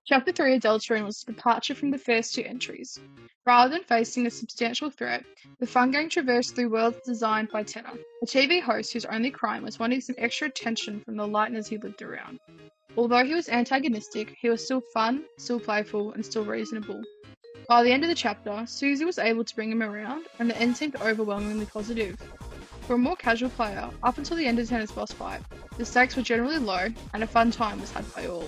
Chapter 3 of Deltarune was a departure from the first two entries. Rather than facing a substantial threat, the fun gang traversed through worlds designed by Tenor, a TV host whose only crime was wanting some extra attention from the lighteners he lived around. Although he was antagonistic, he was still fun, still playful, and still reasonable. By the end of the chapter, Susie was able to bring him around, and the end seemed overwhelmingly positive. For a more casual player, up until the end of Tenor's boss fight, the stakes were generally low, and a fun time was had by all.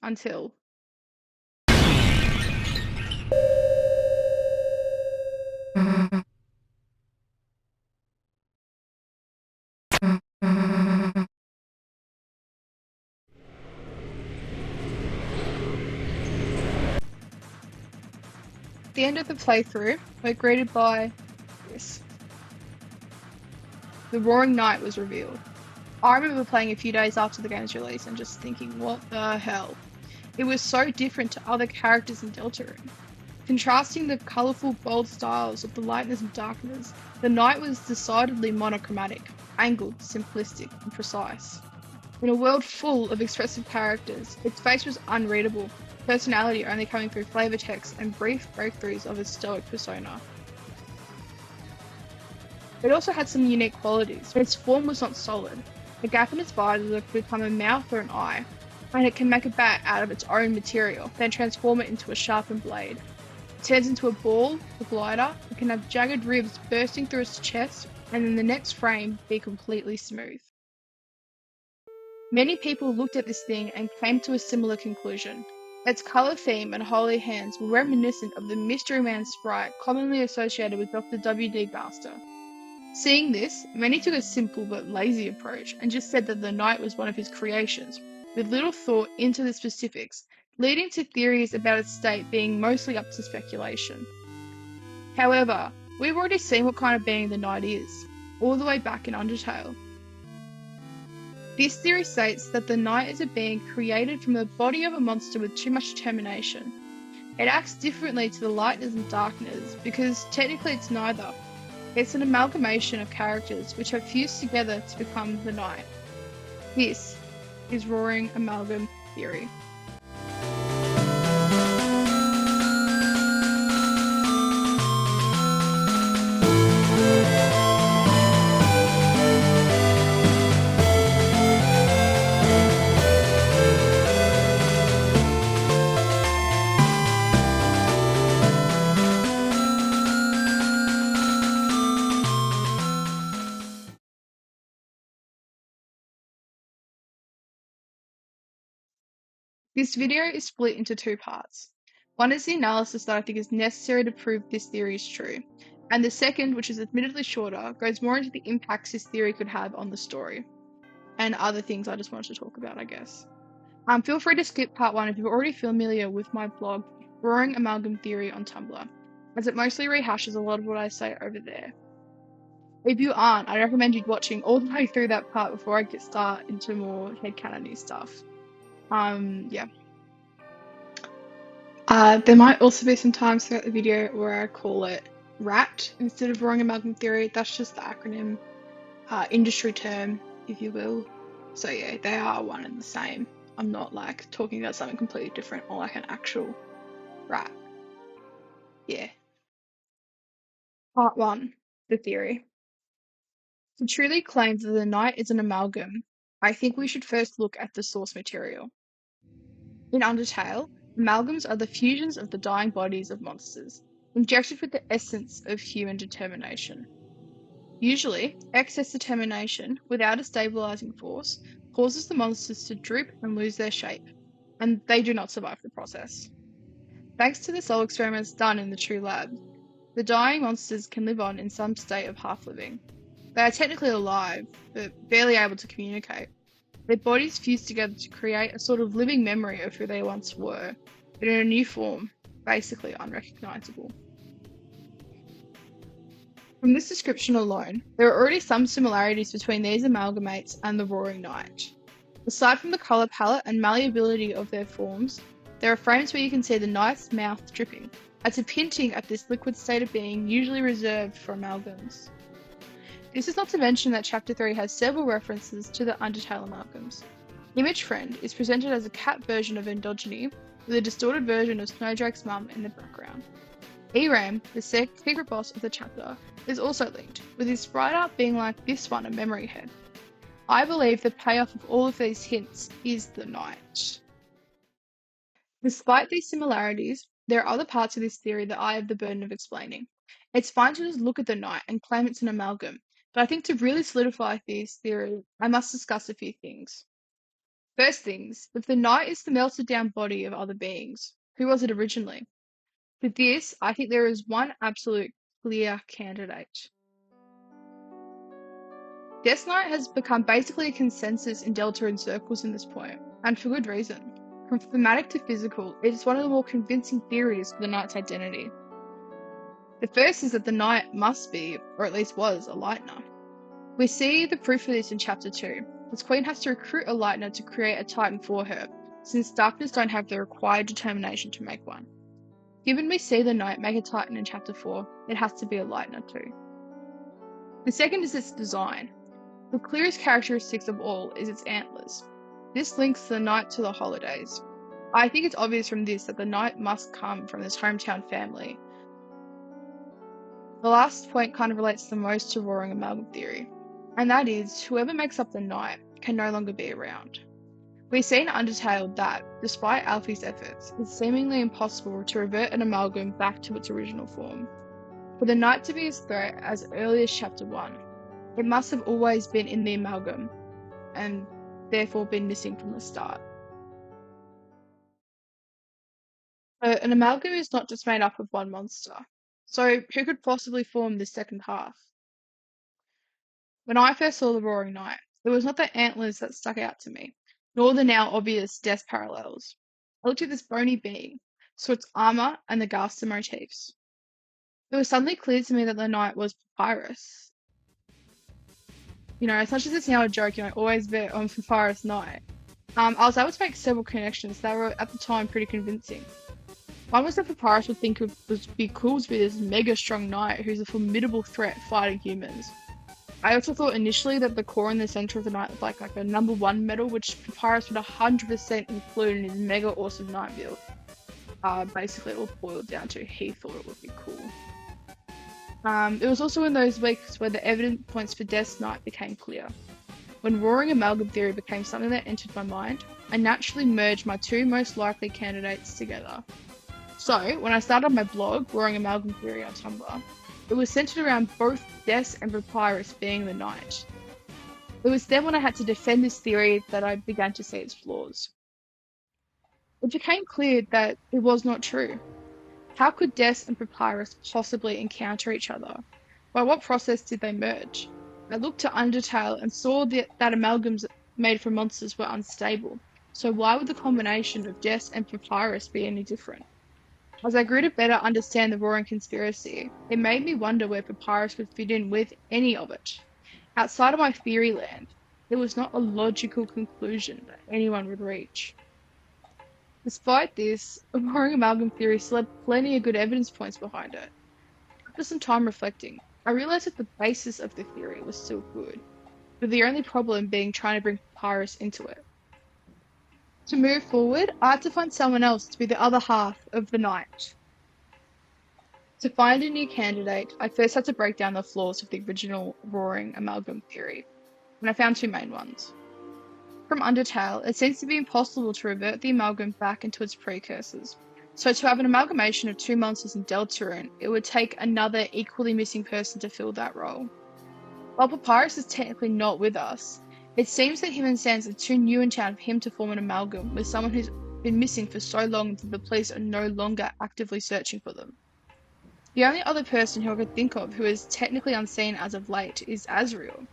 Until. At the end of the playthrough, we're greeted by this. The Roaring Knight was revealed. I remember playing a few days after the game's release and just thinking, what the hell? It was so different to other characters in Deltarune. Contrasting the colourful, bold styles of the lightness and darkness, the knight was decidedly monochromatic, angled, simplistic, and precise. In a world full of expressive characters, its face was unreadable, personality only coming through flavour text and brief breakthroughs of its stoic persona. It also had some unique qualities, but its form was not solid. A gap in its visor could become a mouth or an eye, and it can make a bat out of its own material, then transform it into a sharpened blade. It turns into a ball, a glider, it can have jagged ribs bursting through its chest, and in the next frame be completely smooth. Many people looked at this thing and came to a similar conclusion. Its colour theme and holy hands were reminiscent of the Mystery Man sprite commonly associated with Dr. W.D. Baxter. Seeing this, many took a simple but lazy approach and just said that the knight was one of his creations, with little thought into the specifics, leading to theories about its state being mostly up to speculation. However, we've already seen what kind of being the knight is, all the way back in Undertale. This theory states that the knight is a being created from the body of a monster with too much determination. It acts differently to the lightness and darkness because technically it's neither. It's an amalgamation of characters which have fused together to become the knight. This is roaring-amalgam-theory. This video is split into two parts. One is the analysis that I think is necessary to prove this theory is true, and the second, which is admittedly shorter, goes more into the impacts this theory could have on the story, and other things I just wanted to talk about, I guess. Feel free to skip part 1 if you're already familiar with my blog, Roaring Amalgam Theory on Tumblr, as it mostly rehashes a lot of what I say over there. If you aren't, I recommend you watching all the way through that part before I start into more headcanon-y stuff. Yeah. There might also be some times throughout the video where I call it RAT instead of Roaring Amalgam Theory. That's just the acronym, industry term, if you will. So yeah, they are one and the same. I'm not like talking about something completely different or like an actual RAT. Yeah. Part 1, the theory. To truly claim that the knight is an amalgam, I think we should first look at the source material. In Undertale, amalgams are the fusions of the dying bodies of monsters, injected with the essence of human determination. Usually, excess determination, without a stabilizing force, causes the monsters to droop and lose their shape, and they do not survive the process. Thanks to the soul experiments done in the true lab, the dying monsters can live on in some state of half-living. They are technically alive, but barely able to communicate. Their bodies fuse together to create a sort of living memory of who they once were, but in a new form, basically unrecognizable. From this description alone, there are already some similarities between these amalgamates and the Roaring Knight. Aside from the colour palette and malleability of their forms, there are frames where you can see the knight's mouth dripping. It's a hinting at this liquid state of being usually reserved for amalgams. This is not to mention that Chapter 3 has several references to the Undertale amalgams. Image Friend is presented as a cat version of Endogyne, with a distorted version of Snowdrake's mum in the background. Eram, the secret boss of the chapter, is also linked, with his sprite art being like this one, a memory head. I believe the payoff of all of these hints is the knight. Despite these similarities, there are other parts of this theory that I have the burden of explaining. It's fine to just look at the knight and claim it's an amalgam, but I think to really solidify this theory, I must discuss a few things. First things, if the knight is the melted down body of other beings, who was it originally? For this, I think there is one absolute clear candidate. Death Knight has become basically a consensus in Deltarune circles in this point, and for good reason. From thematic to physical, it is one of the more convincing theories for the knight's identity. The first is that the knight must be, or at least was, a lightener. We see the proof of this in Chapter 2, as Queen has to recruit a lightener to create a titan for her, since darkness don't have the required determination to make one. Given we see the knight make a titan in Chapter 4, it has to be a lightener too. The second is its design. The clearest characteristics of all is its antlers. This links the knight to the holidays. I think it's obvious from this that the knight must come from this hometown family. The last point kind of relates the most to roaring-amalgam-theory, and that is, whoever makes up the knight can no longer be around. We see in Undertale that, despite Alfie's efforts, it's seemingly impossible to revert an amalgam back to its original form. For the knight to be as threat as early as Chapter 1, it must have always been in the amalgam, and therefore been missing from the start. But an amalgam is not just made up of one monster, so who could possibly form this second half? When I first saw the Roaring Knight, it was not the antlers that stuck out to me, nor the now obvious death parallels. I looked at this bony being, saw its armor and the Gaster motifs. It was suddenly clear to me that the knight was Papyrus. As much as it's now a joke, I always bet on Papyrus Knight. I was able to make several connections that were at the time pretty convincing. One was that Papyrus would think it would be cool to be this mega strong knight who's a formidable threat fighting humans. I also thought initially that the core in the center of the knight looked like a number 1 medal, which Papyrus would 100% include in his mega awesome knight build. Basically it all boiled down to he thought it would be cool. It was also in those weeks where the evidence points for Death Knight became clear. When roaring-amalgam-theory became something that entered my mind, I naturally merged my two most likely candidates together. So, when I started my blog, roaring-amalgam-theory on Tumblr, it was centered around both Death and Papyrus being the knight. It was then when I had to defend this theory that I began to see its flaws. It became clear that it was not true. How could Death and Papyrus possibly encounter each other? By what process did they merge? I looked to Undertale and saw that amalgams made from monsters were unstable, so why would the combination of Death and Papyrus be any different? As I grew to better understand the Roaring Conspiracy, it made me wonder where Papyrus would fit in with any of it. Outside of my theory land, it was not a logical conclusion that anyone would reach. Despite this, a roaring-amalgam-theory still had plenty of good evidence points behind it. After some time reflecting, I realised that the basis of the theory was still good, with the only problem being trying to bring Papyrus into it. To move forward, I had to find someone else to be the other half of the knight. To find a new candidate, I first had to break down the flaws of the original roaring-amalgam-theory, and I found two main ones. From Undertale, it seems to be impossible to revert the amalgam back into its precursors. So to have an amalgamation of two monsters in Deltarune, it would take another equally missing person to fill that role. While Papyrus is technically not with us, it seems that him and Sans are too new in town for him to form an amalgam with someone who's been missing for so long that the police are no longer actively searching for them. The only other person who I could think of who is technically unseen as of late is Azrael,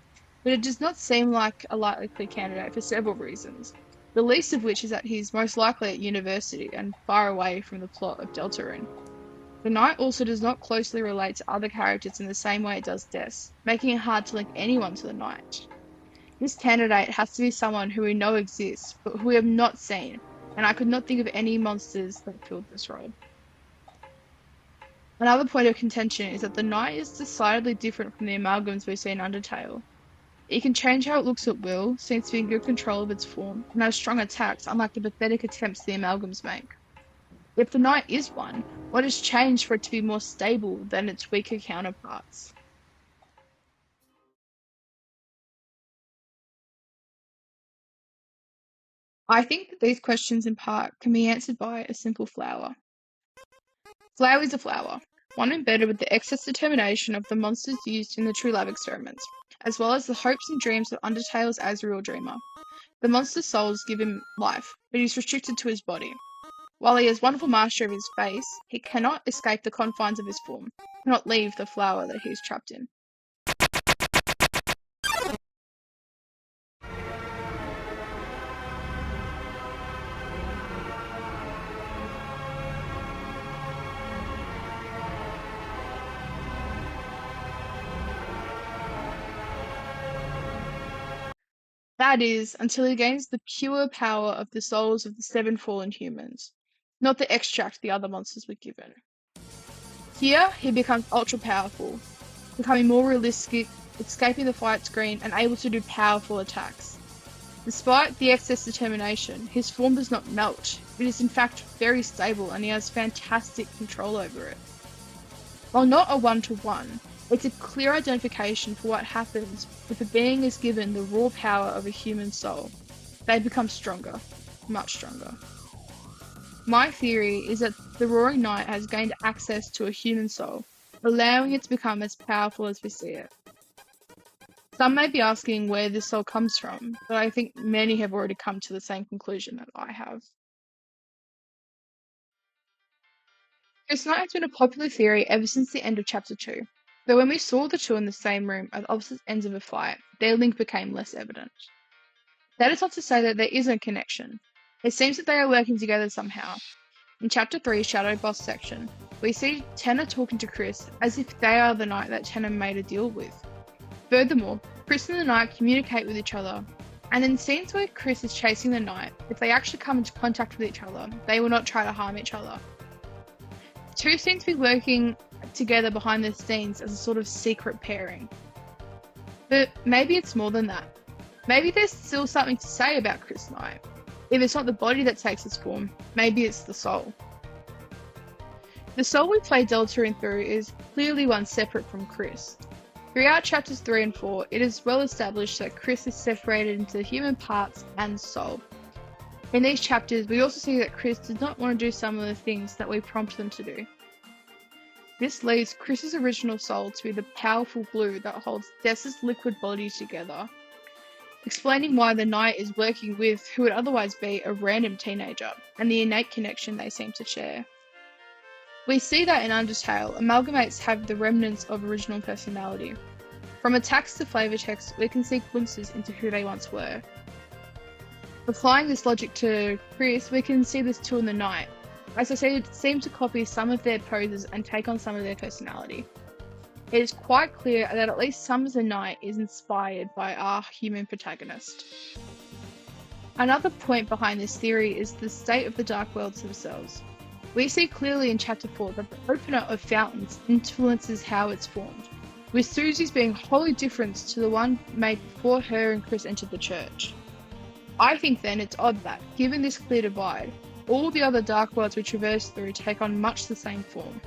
but it does not seem like a likely candidate for several reasons, the least of which is that he's most likely at university and far away from the plot of Deltarune. The knight also does not closely relate to other characters in the same way it does Death, making it hard to link anyone to the knight. This candidate has to be someone who we know exists, but who we have not seen, and I could not think of any monsters that filled this role. Another point of contention is that the knight is decidedly different from the amalgams we see in Undertale. It can change how it looks at will, seems to be in good control of its form, and has strong attacks, unlike the pathetic attempts the amalgams make. If the knight is one, what has changed for it to be more stable than its weaker counterparts? I think that these questions in part can be answered by a simple flower. Flower is a flower, one embedded with the excess determination of the monsters used in the True Love experiments, as well as the hopes and dreams of Undertale's Azrael Dreamer. The monster's souls give him life, but he's restricted to his body. While he has wonderful mastery of his face, he cannot escape the confines of his form, cannot leave the flower that he is trapped in. That is, until he gains the pure power of the souls of the seven fallen humans, not the extract the other monsters were given. Here, he becomes ultra powerful, becoming more realistic, escaping the fight screen, and able to do powerful attacks. Despite the excess determination, his form does not melt. It is in fact very stable and he has fantastic control over it. While not a one-to-one, it's a clear identification for what happens if a being is given the raw power of a human soul. They become stronger, much stronger. My theory is that the Roaring Knight has gained access to a human soul, allowing it to become as powerful as we see it. Some may be asking where this soul comes from, but I think many have already come to the same conclusion that I have. Chris Knight has been a popular theory ever since the end of Chapter 2, though when we saw the two in the same room at opposite ends of a fight, their link became less evident. That is not to say that there isn't a connection. It seems that they are working together somehow. In Chapter 3's Shadow Boss section, we see Tenna talking to Chris as if they are the knight that Tenna made a deal with. Furthermore, Chris and the knight communicate with each other, and in scenes where Chris is chasing the knight, if they actually come into contact with each other, they will not try to harm each other. The two seem to be working together behind the scenes as a sort of secret pairing. But maybe it's more than that. Maybe there's still something to say about Chris Knight. If it's not the body that takes its form, maybe it's the soul. The soul we play Deltarune through is clearly one separate from Chris. Throughout chapters 3 and 4, it is well established that Chris is separated into human parts and soul. In these chapters, we also see that Chris does not want to do some of the things that we prompt them to do. This leaves Chris's original soul to be the powerful glue that holds Dessa's liquid body together, explaining why the knight is working with who would otherwise be a random teenager, and the innate connection they seem to share. We see that in Undertale, amalgamates have the remnants of original personality. From attacks to flavor text, we can see glimpses into who they once were. Applying this logic to Chris, we can see this too in the knight, as I said, seem to copy some of their poses and take on some of their personality. It is quite clear that at least some of the knight is inspired by our human protagonist. Another point behind this theory is the state of the Dark Worlds themselves. We see clearly in Chapter 4 that the opener of Fountains influences how it's formed, with Susie's being wholly different to the one made before her and Chris entered the church. I think then it's odd that, given this clear divide, all the other Dark Worlds we traverse through take on much the same form.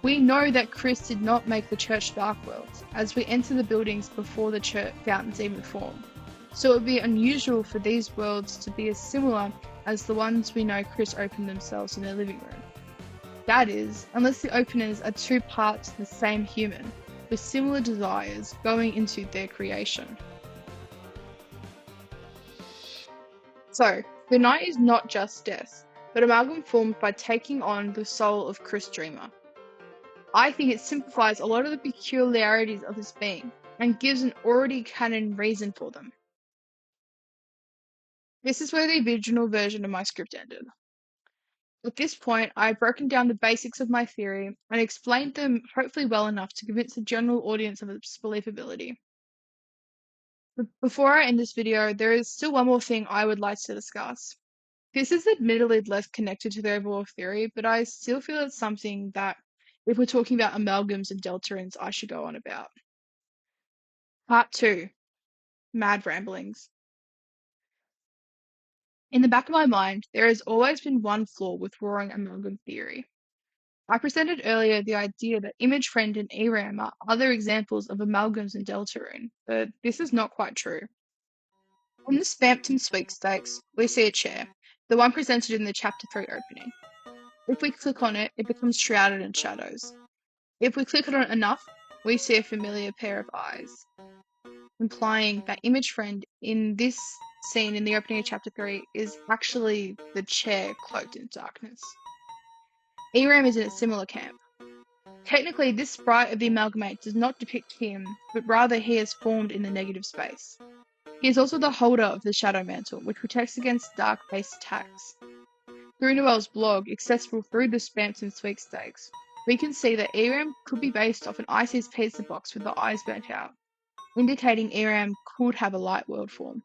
We know that Chris did not make the church Dark Worlds, as we enter the buildings before the church fountains even form, so it would be unusual for these worlds to be as similar as the ones we know Chris opened themselves in their living room. That is, unless the openers are two parts of the same human, with similar desires going into their creation. So, the knight is not just death, but amalgam formed by taking on the soul of Chris Dreamer. I think it simplifies a lot of the peculiarities of this being, and gives an already canon reason for them. This is where the original version of my script ended. At this point, I have broken down the basics of my theory and explained them hopefully well enough to convince the general audience of its believability. But before I end this video, there is still one more thing I would like to discuss. This is admittedly less connected to the overall theory, but I still feel it's something that, if we're talking about amalgams and deltarunes, I should go on about. Part 2, Mad Ramblings. In the back of my mind, there has always been one flaw with roaring-amalgam theory. I presented earlier the idea that image friend and ERAM are other examples of amalgams and Deltarune, but this is not quite true. In the Spampton sweepstakes, we see a chair, the one presented in the Chapter 3 opening. If we click on it, it becomes shrouded in shadows. If we click on it enough, we see a familiar pair of eyes, implying that image friend in this scene in the opening of Chapter 3 is actually the chair cloaked in darkness. ERAM is in a similar camp. Technically, this sprite of the amalgamate does not depict him, but rather he is formed in the negative space. He is also the holder of the Shadow Mantle, which protects against dark-based attacks. Through Noel's blog, accessible through the Spampton sweepstakes, we can see that ERAM could be based off an IC's pizza box with the eyes burnt out, indicating ERAM could have a light world form.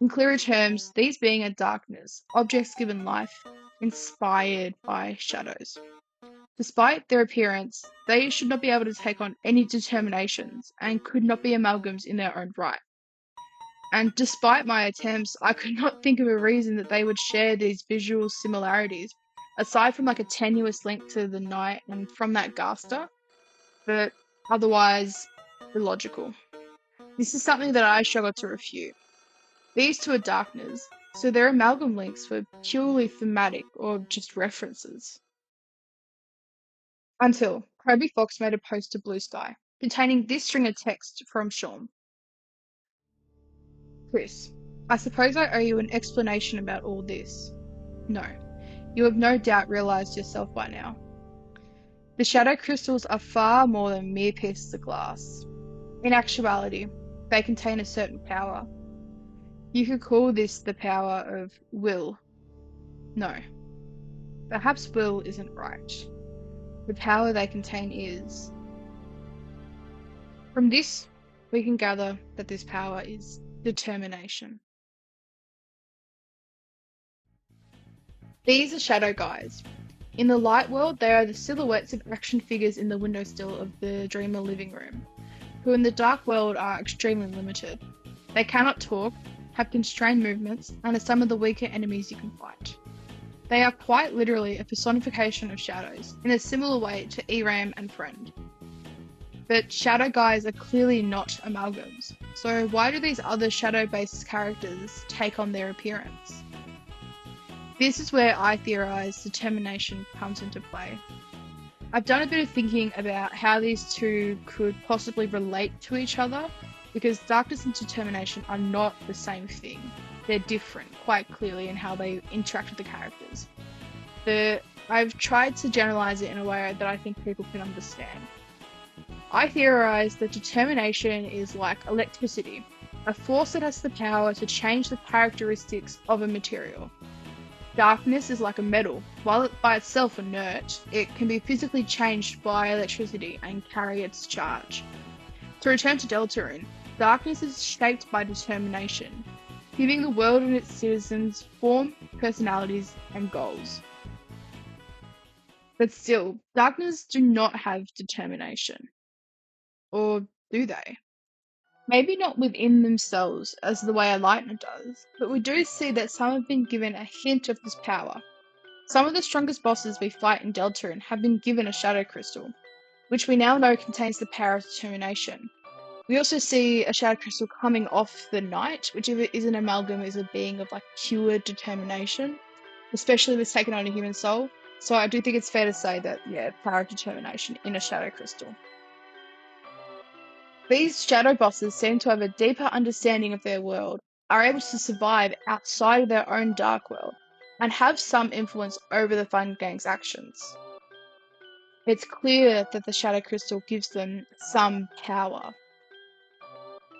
In clearer terms, these being are darkness, objects given life, inspired by shadows. Despite their appearance, they should not be able to take on any determinations and could not be amalgams in their own right. And despite my attempts, I could not think of a reason that they would share these visual similarities, aside from like a tenuous link to the night and from that Gaster, but otherwise illogical. This is something that I struggle to refute. These two are darkness, so their amalgam links were purely thematic or just references. Until Toby Fox made a post to Blue Sky, containing this string of text from Sean. Chris, I suppose I owe you an explanation about all this. No, you have no doubt realised yourself by now. The shadow crystals are far more than mere pieces of glass. In actuality, they contain a certain power. You could call this the power of will. No, perhaps will isn't right. The power they contain is. From this, we can gather that this power is determination. These are shadow guys. In the light world, they are the silhouettes of action figures in the windowsill of the Dreamer living room, who in the dark world are extremely limited. They cannot talk, have constrained movements, and are some of the weaker enemies you can fight. They are quite literally a personification of shadows, in a similar way to ERAM and Friend. But shadow guys are clearly not amalgams, so why do these other shadow-based characters take on their appearance? This is where I theorise determination comes into play. I've done a bit of thinking about how these two could possibly relate to each other, because darkness and determination are not the same thing. They're different, quite clearly, in how they interact with the characters. I've tried to generalise it in a way that I think people can understand. I theorise that determination is like electricity, a force that has the power to change the characteristics of a material. Darkness is like a metal. While it by itself inert, it can be physically changed by electricity and carry its charge. To return to Deltarune, darkness is shaped by determination, giving the world and its citizens form, personalities, and goals. But still, darkness do not have determination. Or do they? Maybe not within themselves as the way a lightner does, but we do see that some have been given a hint of this power. Some of the strongest bosses we fight in Deltarune have been given a shadow crystal, which we now know contains the power of determination. We also see a shadow crystal coming off the knight, which if it is an amalgam is a being of like pure determination, especially if it's taken on a human soul. So I do think it's fair to say that, yeah, power of determination in a shadow crystal. These shadow bosses seem to have a deeper understanding of their world, are able to survive outside of their own dark world, and have some influence over the Fun Gang's actions. It's clear that the shadow crystal gives them some power.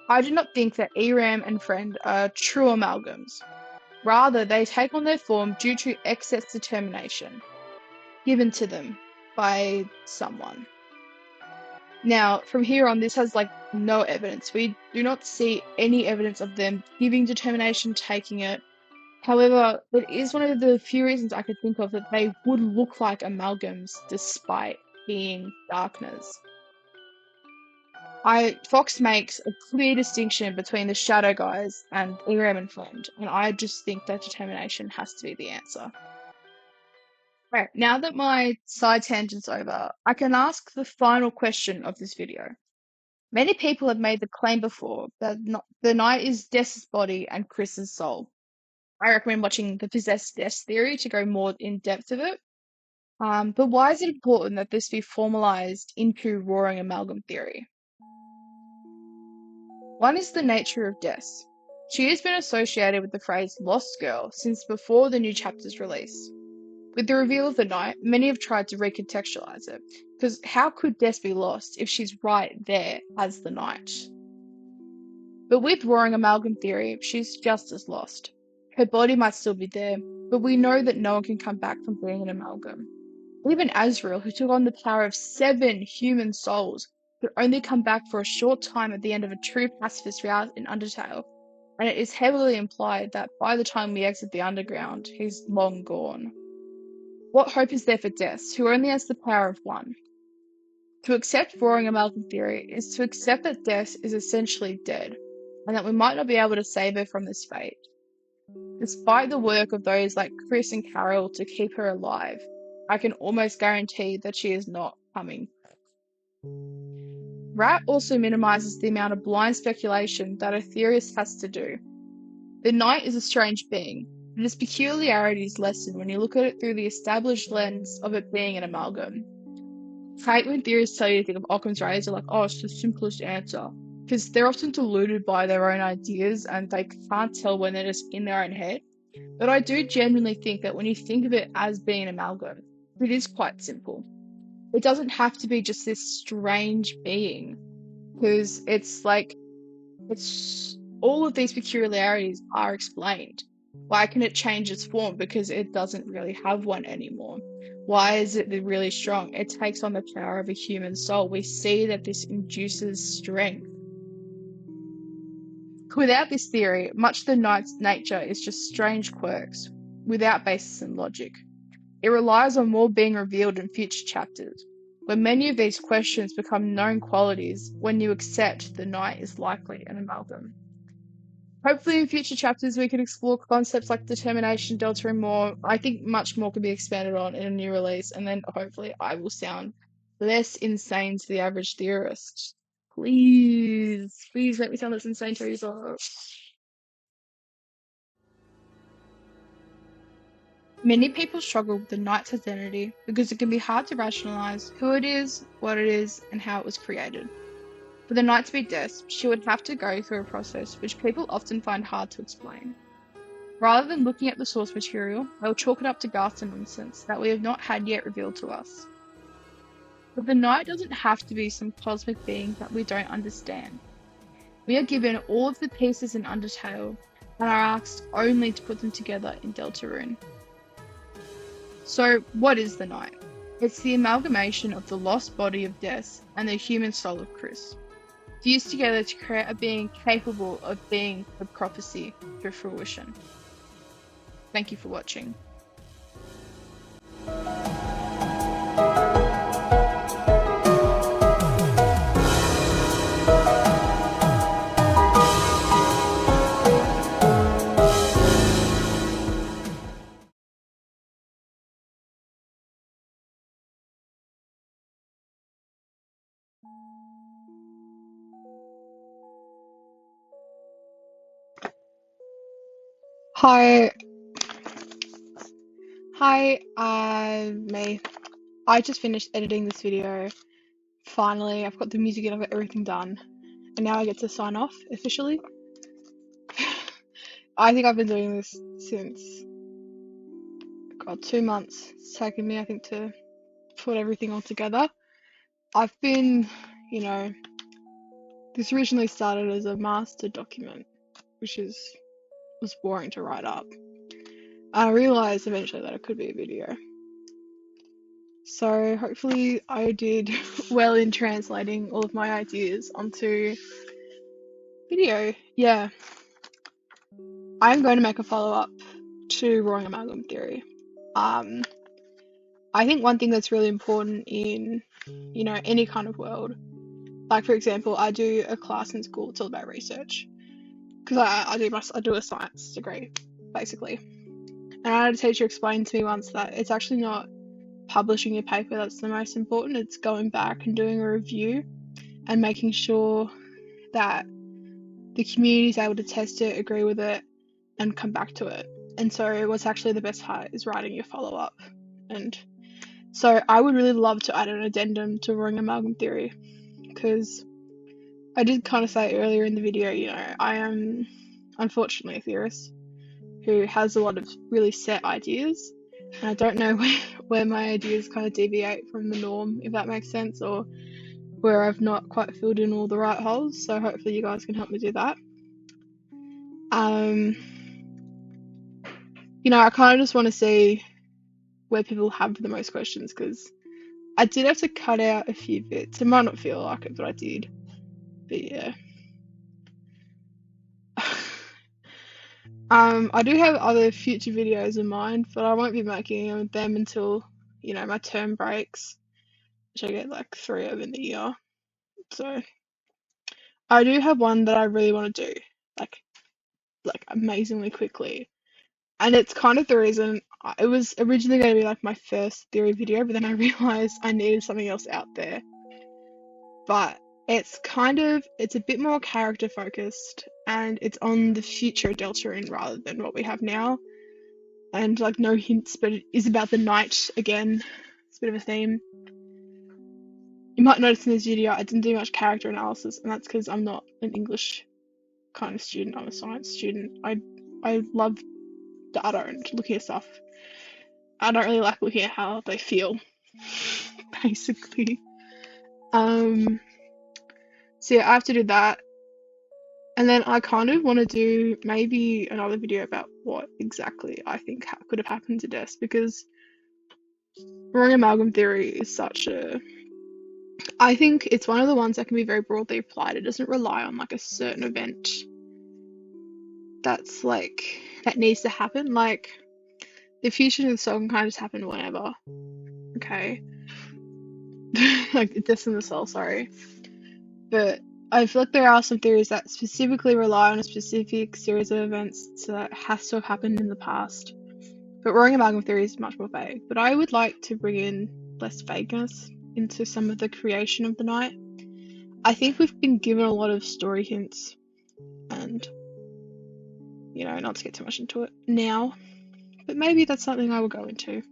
I do not think that ERAM and Friend are true amalgams. Rather, they take on their form due to excess determination, given to them by someone. Now, from here on, this has like no evidence. We do not see any evidence of them giving determination, taking it. However, it is one of the few reasons I could think of that they would look like amalgams despite being darkness. Fox makes a clear distinction between the shadow guys and Eram and Friend, and I just think that determination has to be the answer. Right, now that my side tangent's over, I can ask the final question of this video. Many people have made the claim before that the night is Des' body and Chris's soul. I recommend watching the Possessed Des theory to go more in depth of it. But why is it important that this be formalized into roaring-amalgam-theory? One is the nature of Des. She has been associated with the phrase Lost Girl since before the new chapter's release. With the reveal of the night, many have tried to recontextualize it, because how could Des be lost if she's right there as the night? But with roaring amalgam theory, she's just as lost. Her body might still be there, but we know that no one can come back from being an amalgam. Even Azrael, who took on the power of 7 human souls, could only come back for a short time at the end of a true pacifist route in Undertale, and it is heavily implied that by the time we exit the underground, he's long gone. What hope is there for Des, who only has the power of 1? To accept roaring amalgam theory is to accept that Des is essentially dead, and that we might not be able to save her from this fate. Despite the work of those like Chris and Carol to keep her alive, I can almost guarantee that she is not coming. Rat also minimizes the amount of blind speculation that a theorist has to do. The Knight is a strange being, but its peculiarities lessen when you look at it through the established lens of it being an amalgam. I hate when theorists tell you to think of Occam's razor like, oh, it's the simplest answer, because they're often deluded by their own ideas and they can't tell when they're just in their own head. But I do genuinely think that when you think of it as being an amalgam, it is quite simple. It doesn't have to be just this strange being, because it's all of these peculiarities are explained. Why can it change its form? Because it doesn't really have one anymore. Why is it really strong? It takes on the power of a human soul. We see that this induces strength. Without this theory, much of the Knight's nature is just strange quirks, without basis in logic. It relies on more being revealed in future chapters, where many of these questions become known qualities when you accept the Knight is likely an amalgam. Hopefully in future chapters we can explore concepts like determination, Deltarune more. I think much more can be expanded on in a new release, and then hopefully I will sound less insane to the average theorist. Please make me sound less insane to you. Many people struggle with the Knight's identity because it can be hard to rationalize who it is, what it is, and how it was created. For the Knight to be Des, she would have to go through a process which people often find hard to explain. Rather than looking at the source material, they'll chalk it up to ghastly nonsense that we have not had yet revealed to us. But the Knight doesn't have to be some cosmic being that we don't understand. We are given all of the pieces in Undertale and are asked only to put them together in Deltarune. So, what is the Knight? It's the amalgamation of the lost body of Des and the human soul of Chris, fused together to create a being capable of being the prophecy to fruition. Thank you for watching. Me. I just finished editing this video. Finally, I've got the music and I've got everything done. And now I get to sign off officially. I think I've been doing this since, 2 months. It's taken me, I think, to put everything all together. I've been, this originally started as a master document, which was boring to write up. I realised eventually that it could be a video. So hopefully I did well in translating all of my ideas onto video. Yeah. I'm going to make a follow-up to roaring amalgam theory. I think one thing that's really important in, any kind of world, like for example, I do a class in school. It's all about research because I do a science degree basically, and I had a teacher explain to me once that it's actually not publishing your paper that's the most important. It's going back and doing a review and making sure that the community is able to test it, agree with it, and come back to it. And so what's actually the best part is writing your follow-up. And so I would really love to add an addendum to roaring amalgam theory, because I did kind of say earlier in the video, I am unfortunately a theorist who has a lot of really set ideas, and I don't know where my ideas kind of deviate from the norm, if that makes sense, or where I've not quite filled in all the right holes. So hopefully you guys can help me do that. I kind of just want to see where people have the most questions, because I did have to cut out a few bits. It might not feel like it, but I did. But yeah. I do have other future videos in mind, but I won't be making them until, my term breaks, which I get like 3 of in the year. So I do have one that I really want to do, like amazingly quickly. And it's kind of the reason it was originally going to be like my first theory video, but then I realized I needed something else out there. But it's a bit more character focused, and it's on the future of Deltarune rather than what we have now. And like no hints, but it is about the night again. It's a bit of a theme. You might notice in this video I didn't do much character analysis, and that's because I'm not an English kind of student. I'm a science student. I love data and looking at stuff. I don't really like looking at how they feel, basically. So yeah, I have to do that. And then I kind of want to do maybe another video about what exactly I think could have happened to Des, because roaring amalgam theory is I think it's one of the ones that can be very broadly applied. It doesn't rely on like a certain event that needs to happen. Like the fusion of the soul can kind of just happen whenever. Okay. Like Des in the soul, sorry. But I feel like there are some theories that specifically rely on a specific series of events that has to have happened in the past. But roaring amalgam theory is much more vague. But I would like to bring in less vagueness into some of the creation of the night. I think we've been given a lot of story hints, and not to get too much into it now, but maybe that's something I will go into.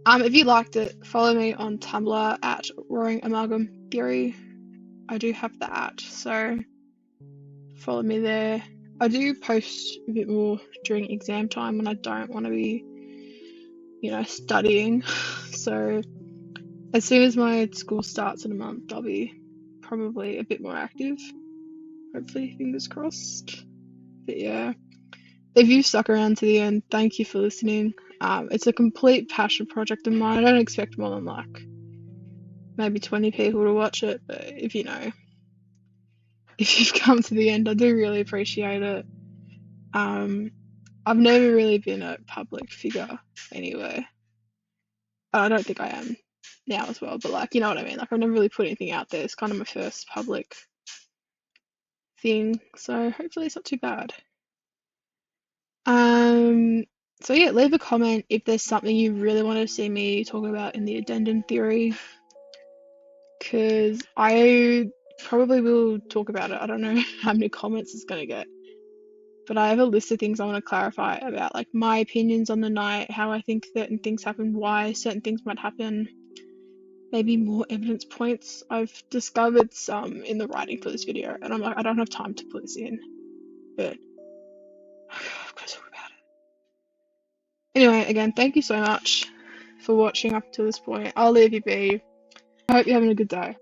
If you liked it, follow me on Tumblr at roaring-amalgam-theory. I do have that, so follow me there. I do post a bit more during exam time when I don't want to be, studying. So as soon as my school starts in a month, I'll be probably a bit more active. Hopefully, fingers crossed. But yeah, if you've stuck around to the end, thank you for listening. It's a complete passion project of mine. I don't expect more than like maybe 20 people to watch it, but if you've come to the end, I do really appreciate it. I've never really been a public figure anywhere. I don't think I am now as well, but like, you know what I mean? Like, I've never really put anything out there. It's kind of my first public thing, so hopefully it's not too bad. So yeah, leave a comment if there's something you really want to see me talk about in the addendum theory, because I probably will talk about it. I don't know how many comments it's gonna get, but I have a list of things I want to clarify about, like my opinions on the night, how I think certain things happen, why certain things might happen, maybe more evidence points. I've discovered some in the writing for this video, and I'm like, I don't have time to put this in, but I've got to talk about it. Anyway, again, thank you so much for watching up to this point. I'll leave you be. I hope you're having a good day.